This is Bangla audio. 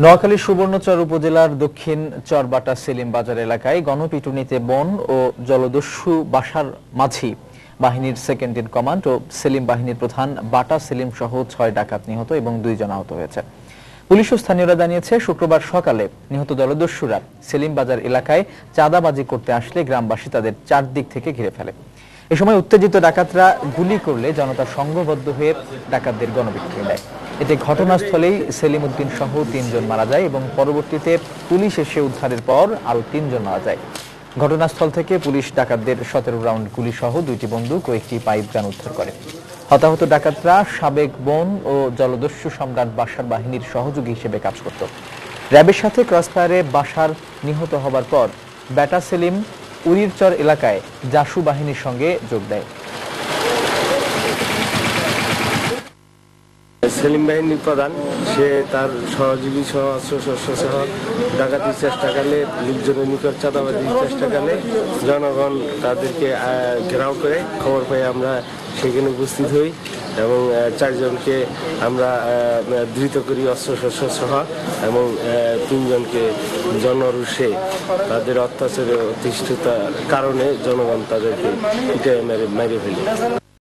নোয়াখালীর সুবর্ণচর উপজেলার দক্ষিণ চরবাটা সেলিম বাজার এলাকায় গণপিটুনিতে বন ও জলদস্যু বাসার মাঝি বাহিনীর সেকেন্ড ইন কমান্ড ও সেলিম বাহিনীর প্রধান বাটা সেলিম সহ ৬ ডাকাত নিহত এবং ২ জন আহত হয়েছে। পুলিশ ও স্থানীয়রা জানিয়েছে, শুক্রবার সকালে নিহত জলদস্যুরা সেলিম বাজার এলাকায় চাঁদাবাজি করতে আসলে গ্রামবাসী তাদের চারদিক থেকে ঘিরে ফেলে। এ সময় উত্তেজিত ডাকাতরা গুলি করলে জনতা সংঘবদ্ধ হয়ে ডাকাতদের গণপিটুনি দেয়। এতে ঘটনাস্থলেই সেলিম উদ্দিন সহ ৩ জন মারা যায় এবং পরবর্তীতে পুলিশ এসে উদ্ধারের পর আরো ৩ জন মারা যায়। ঘটনাস্থল থেকে পুলিশ ডাকাতদের ১৭ রাউন্ড গুলি সহ ২টি বন্দুক ও একটি পাইপ গান উদ্ধার করে। হতাহত ডাকাতরা সাবেক বন ও জলদস্যু সম্রাট বাশার বাহিনীর সহযোগী হিসেবে কাজ করত। র্যাবের সাথে ক্রসফায়ারে বাশার নিহত হবার পর বেটা সেলিম উরিরচর এলাকায় জাসু বাহিনীর সঙ্গে যোগ দেয়। সেলিম বাহিনীর প্রধান সে তার সহযোগী সহ অস্ত্রশস্ত্র সহ ডাকাতির চেষ্টাকালে লোকজনের নিকট চাঁদাবাজির চেষ্টাকালে জনগণ তাদেরকে ঘেরাও করে খবর পেয়ে আমরা সেখানে উপস্থিত হই এবং ৪ জনকে আমরা ধৃত করি অস্ত্রশস্ত্র সহ এবং ৩ জনকে জনরুষে তাদের অত্যাচারে অতিষ্ঠতার কারণে জনগণ তাদেরকে পিটায় মেরে ফেলে।